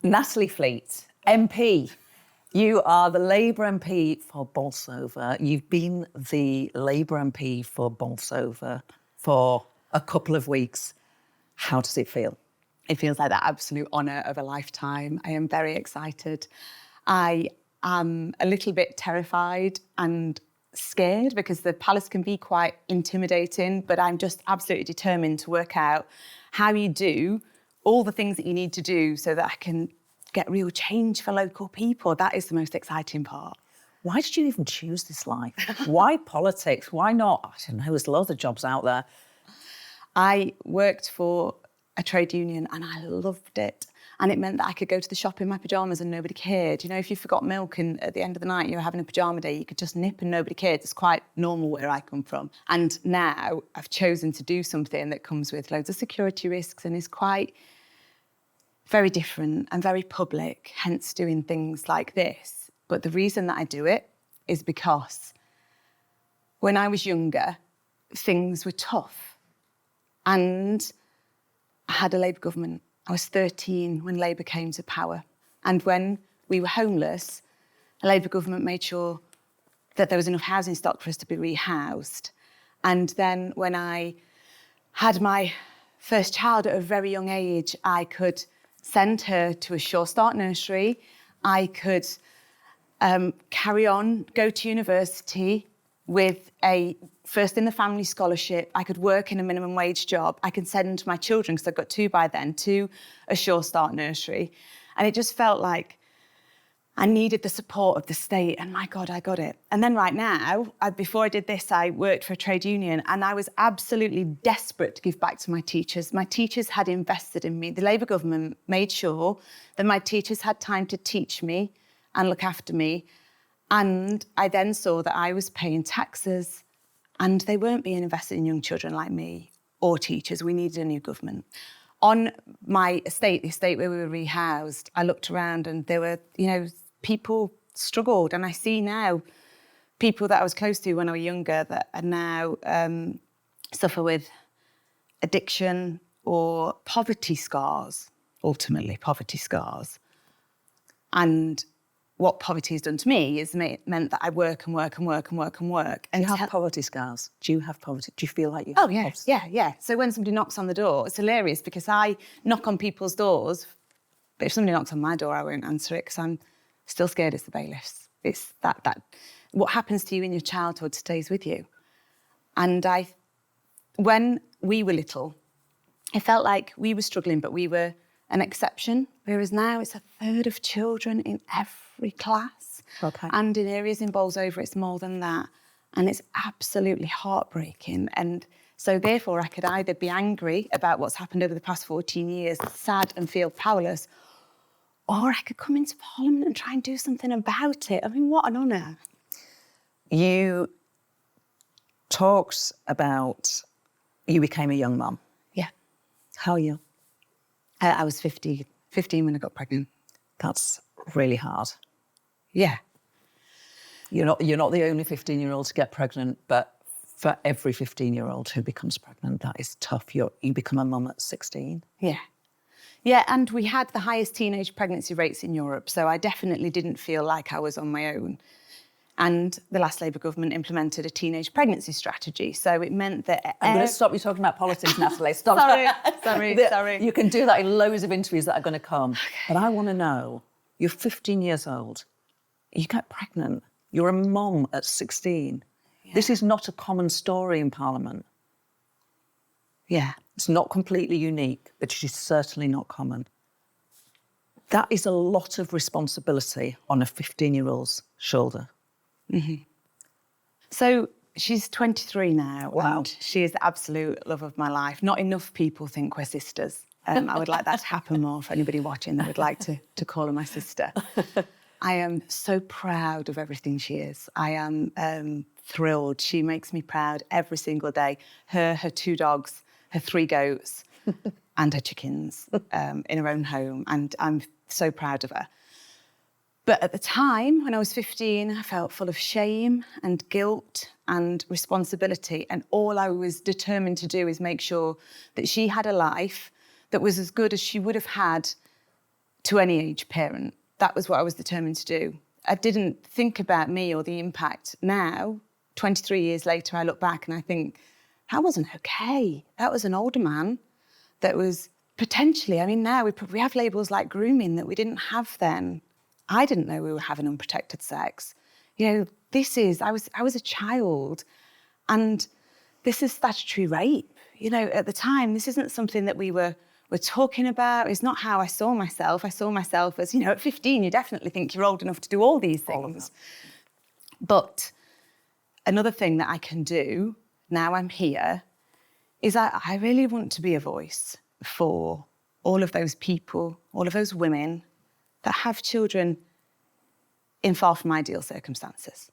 Natalie Fleet, MP. You are the Labour MP for Bolsover. You've been the Labour MP for Bolsover for a couple of weeks. How does it feel? It feels like the absolute honour of a lifetime. I am very excited. I am a little bit terrified and scared because the palace can be quite intimidating, but I'm just absolutely determined to work out how you do all the things that you need to do so that I can get real change for local people. That is the most exciting part. Why did you even choose this life? Why politics? Why not? I don't know, there's loads of jobs out there. I worked for a trade union and I loved it. And it meant that I could go to the shop in my pyjamas and nobody cared. You know, if you forgot milk and at the end of the night you were having a pyjama day, you could just nip and nobody cared. It's quite normal where I come from. And now I've chosen to do something that comes with loads of security risks and is quite very different and very public, hence doing things like this. But the reason that I do it is because when I was younger, things were tough. And I had a Labour government. I was 13 when Labour came to power. And when we were homeless, the Labour government made sure that there was enough housing stock for us to be rehoused. And then when I had my first child at a very young age, I could send her to a Sure Start nursery. I could carry on, go to university with a first in the family scholarship. I could work in a minimum wage job. I could send my children, because I've got 2 by then, to a Sure Start nursery. And it just felt like I needed the support of the state, and my God, I got it. And then right now, before I did this, I worked for a trade union, and I was absolutely desperate to give back to my teachers. My teachers had invested in me. The Labour government made sure that my teachers had time to teach me and look after me. And I then saw that I was paying taxes and they weren't being invested in young children like me or teachers. We needed a new government. On my estate, the estate where we were rehoused, I looked around and there were, people struggled. And I see now people that I was close to when I was younger that are now suffer with addiction or poverty scars, ultimately poverty scars. And what poverty has done to me is meant that I work and work and work and work and work. And you have poverty scars? Do you have poverty? Do you feel like you have? Oh, yeah. So when somebody knocks on the door, it's hilarious because I knock on people's doors, but if somebody knocks on my door, I won't answer it because I'm still scared it's the bailiffs. It's that what happens to you in your childhood stays with you. And when we were little, I felt like we were struggling, but we were an exception, whereas now it's 1/3 of children in every class. Okay. And in areas in Bolsover, it's more than that. And it's absolutely heartbreaking. And so therefore, I could either be angry about what's happened over the past 14 years, sad and feel powerless, or I could come into Parliament and try and do something about it. I mean, what an honour. You talked about you became a young mum. Yeah. How young? I was 15 when I got pregnant. That's really hard. Yeah. You're not the only 15-year-old to get pregnant, but for every 15-year-old who becomes pregnant, that is tough. You become a mum at 16. Yeah. Yeah, and we had the highest teenage pregnancy rates in Europe, so I definitely didn't feel like I was on my own. And the last Labour government implemented a teenage pregnancy strategy, so it meant that... I'm going to stop you talking about politics, Natalie. Stop. Sorry. You can do that in loads of interviews that are going to come. Okay. But I want to know, you're 15 years old, you get pregnant, you're a mum at 16. Yeah. This is not a common story in Parliament. Yeah. It's not completely unique, but it is certainly not common. That is a lot of responsibility on a 15-year-old's shoulder. Mm-hmm. So she's 23 now. Wow. And she is the absolute love of my life. Not enough people think we're sisters. I would like that to happen more for anybody watching that would like to call her my sister. I am so proud of everything she is. I am thrilled. She makes me proud every single day. Her 2 dogs, her 3 goats and her chickens in her own home. And I'm so proud of her. But at the time, when I was 15, I felt full of shame and guilt and responsibility. And all I was determined to do is make sure that she had a life that was as good as she would have had to any age parent. That was what I was determined to do. I didn't think about me or the impact. Now, 23 years later, I look back and I think, that wasn't okay. That was an older man that was potentially, I mean, now we have labels like grooming that we didn't have then. I didn't know we were having unprotected sex. You know, I was a child, and this is statutory rape. You know, at the time, this isn't something that we're talking about. It's not how I saw myself. I saw myself as, you know, at 15, you definitely think you're old enough to do all these things. But another thing that I can do, now I'm here, is I really want to be a voice for all of those people, all of those women that have children in far from ideal circumstances.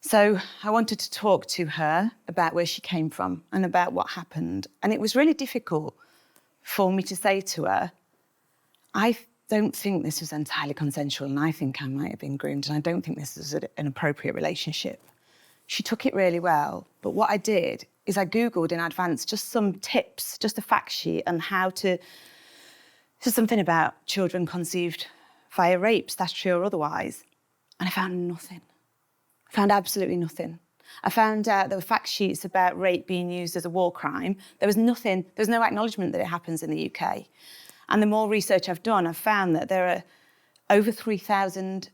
So I wanted to talk to her about where she came from and about what happened. And it was really difficult for me to say to her, I don't think this was entirely consensual, and I think I might have been groomed, and I don't think this is an appropriate relationship. She took it really well. But what I did is I Googled in advance just some tips, just a fact sheet on how to, just something about children conceived via rape, statutory or otherwise. And I found nothing. I found absolutely nothing. I found out there were fact sheets about rape being used as a war crime. There was nothing, there was no acknowledgement that it happens in the UK. And the more research I've done, I've found that there are over 3,000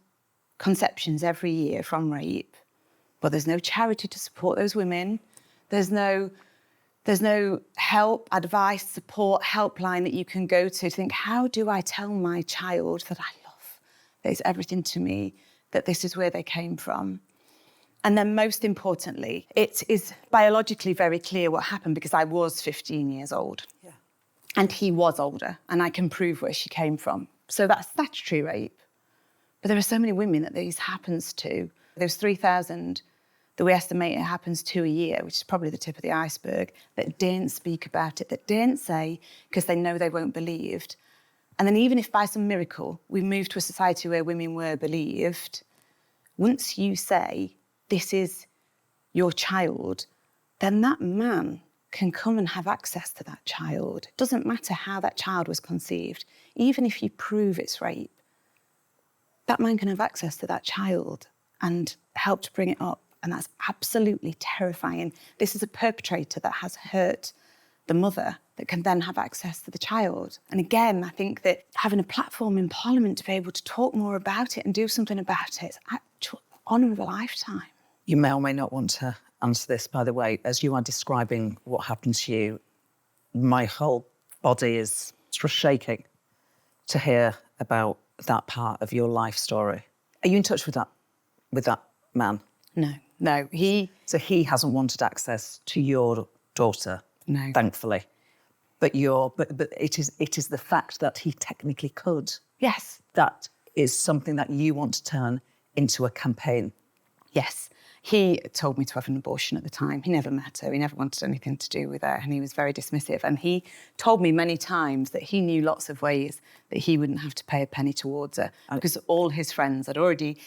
conceptions every year from rape, but there's no charity to support those women. There's no help, advice, support, helpline that you can go to think, how do I tell my child that I love, that it's everything to me, that this is where they came from? And then most importantly, it is biologically very clear what happened because I was 15 years old. Yeah. And he was older, and I can prove where she came from. So that's statutory rape. But there are so many women that this happens to. There's 3,000 that we estimate it happens to a year, which is probably the tip of the iceberg, that don't speak about it, that don't say because they know they won't be believed. And then even if by some miracle we move to a society where women were believed, once you say, this is your child, then that man can come and have access to that child. It doesn't matter how that child was conceived. Even if you prove it's rape, that man can have access to that child and help to bring it up. And that's absolutely terrifying. This is a perpetrator that has hurt the mother that can then have access to the child. And again, I think that having a platform in Parliament to be able to talk more about it and do something about it is actual honour of a lifetime. You may or may not want to answer this, by the way. As you are describing what happened to you, my whole body is just shaking to hear about that part of your life story. Are you in touch with that man? No. So he hasn't wanted access to your daughter, no, thankfully. But it is the fact that he technically could. Yes. That is something that you want to turn into a campaign. Yes. He told me to have an abortion at the time. He never met her. He never wanted anything to do with her. And he was very dismissive. And he told me many times that he knew lots of ways that he wouldn't have to pay a penny towards her because all his friends had already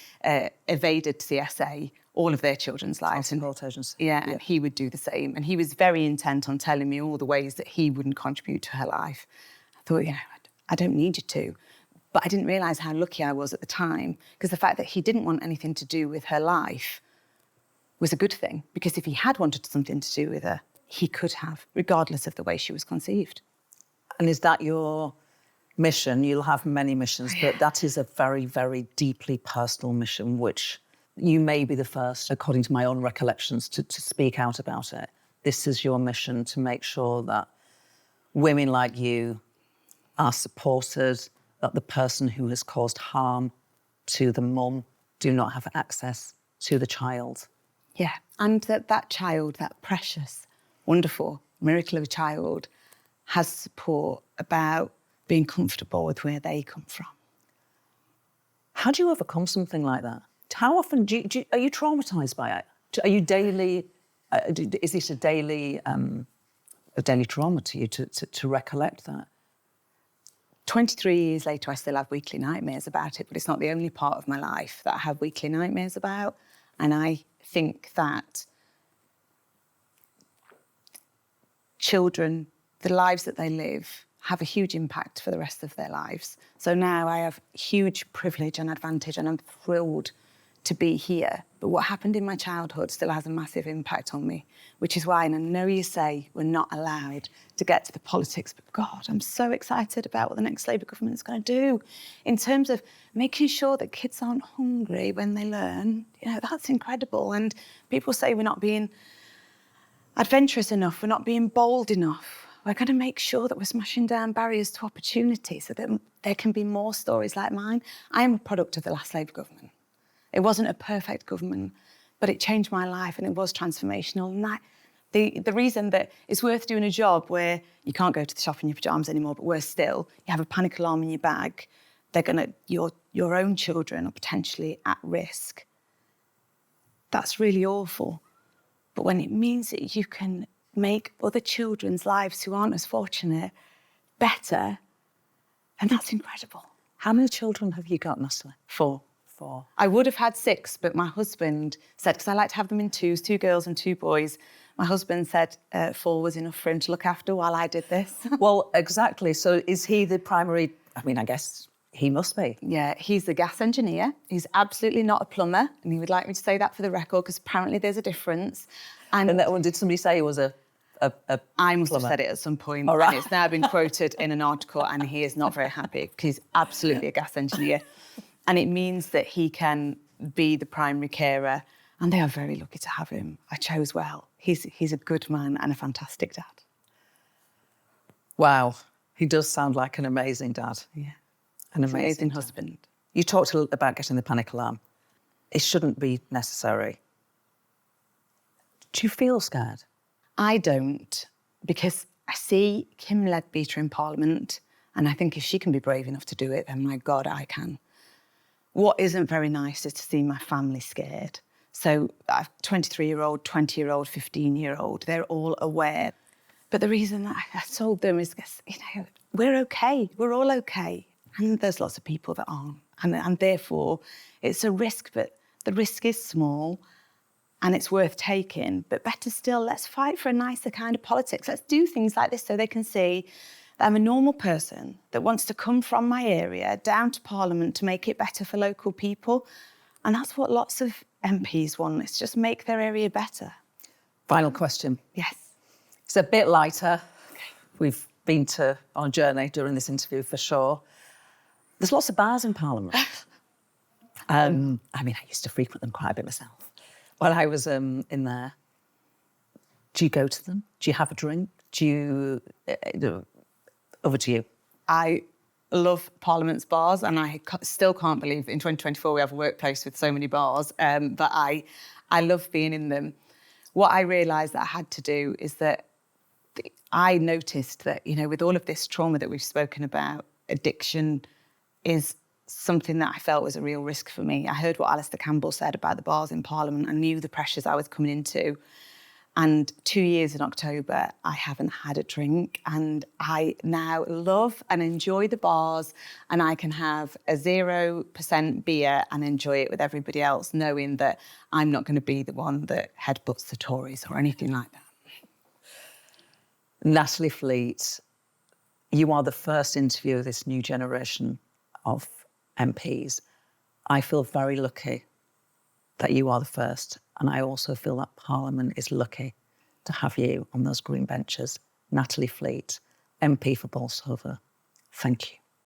evaded CSA all of their children's lives. And agency. Yeah, and he would do the same. And he was very intent on telling me all the ways that he wouldn't contribute to her life. I thought, I don't need you to. But I didn't realise how lucky I was at the time because the fact that he didn't want anything to do with her life was a good thing, because if he had wanted something to do with her, he could have, regardless of the way she was conceived. And is that your mission? You'll have many missions, but that is a very, very deeply personal mission, which you may be the first, according to my own recollections, to speak out about it. This is your mission to make sure that women like you are supported, that the person who has caused harm to the mum do not have access to the child. Yeah, and that child, that precious, wonderful miracle of a child, has support about being comfortable with where they come from. How do you overcome something like that? How often are you traumatised by it? Are you daily? Is this a daily trauma to you to recollect that? 23 years later, I still have weekly nightmares about it, but it's not the only part of my life that I have weekly nightmares about. And I think that children, the lives that they live, have a huge impact for the rest of their lives. So now I have huge privilege and advantage, and I'm thrilled to be here. But what happened in my childhood still has a massive impact on me, which is why, and I know you say we're not allowed to get to the politics, but God, I'm so excited about what the next Labour government is going to do in terms of making sure that kids aren't hungry when they learn. You know, that's incredible. And people say we're not being adventurous enough, we're not being bold enough. We're going to make sure that we're smashing down barriers to opportunity so that there can be more stories like mine. I am a product of the last Labour government. It wasn't a perfect government, but it changed my life and it was transformational. And the reason that it's worth doing a job where you can't go to the shop in your pyjamas anymore, but worse still, you have a panic alarm in your bag, your own children are potentially at risk. That's really awful. But when it means that you can make other children's lives who aren't as fortunate better, and that's incredible. How many children have you got, Natalie? 4. 4. I would have had 6, but my husband said, because I like to have them in 2s, 2 girls and 2 boys. My husband said 4 was enough for him to look after while I did this. Well, exactly. So is he the primary? I mean, I guess he must be. Yeah, he's the gas engineer. He's absolutely not a plumber. And he would like me to say that for the record, because apparently there's a difference. And that one, did somebody say he was a I must plumber? have said it at some point. All right. And it's now been quoted in an article, and he is not very happy because he's absolutely a gas engineer. And it means that he can be the primary carer, and they are very lucky to have him. I chose well. He's a good man and a fantastic dad. Wow. He does sound like an amazing dad. Yeah. An Amazing dad. husband. You talked a little about getting the panic alarm. It shouldn't be necessary. Do you feel scared? I don't, because I see Kim Leadbeater in Parliament, and I think if she can be brave enough to do it, then my God, I can. What isn't very nice is to see my family scared. So I've 23-year-old, 20-year-old, 15-year-old, they're all aware. But the reason that I told them is because, you know, we're okay, we're all okay. And there's lots of people that aren't. And therefore, it's a risk, but the risk is small and it's worth taking. But better still, let's fight for a nicer kind of politics. Let's do things like this so they can see that I'm a normal person that wants to come from my area down to Parliament to make it better for local people. And that's what lots of MPs want. It's just make their area better. Final question. Yes. It's a bit lighter. Okay. We've been on a journey during this interview for sure. There's lots of bars in Parliament. I mean, I used to frequent them quite a bit myself. While I was in there, do you go to them? Do you have a drink? Do you... over to you. I love Parliament's bars, and I still can't believe that in 2024 we have a workplace with so many bars, but I love being in them. What I realised that I had to do is that I noticed that, you know, with all of this trauma that we've spoken about, addiction is something that I felt was a real risk for me. I heard what Alistair Campbell said about the bars in Parliament. I knew the pressures I was coming into. And 2 years in October, I haven't had a drink, and I now love and enjoy the bars, and I can have a 0% beer and enjoy it with everybody else, knowing that I'm not going to be the one that headbutts the Tories or anything like that. Natalie Fleet, you are the first interview of this new generation of MPs. I feel very lucky that you are the first. And I also feel that Parliament is lucky to have you on those green benches. Natalie Fleet, MP for Bolsover. Thank you.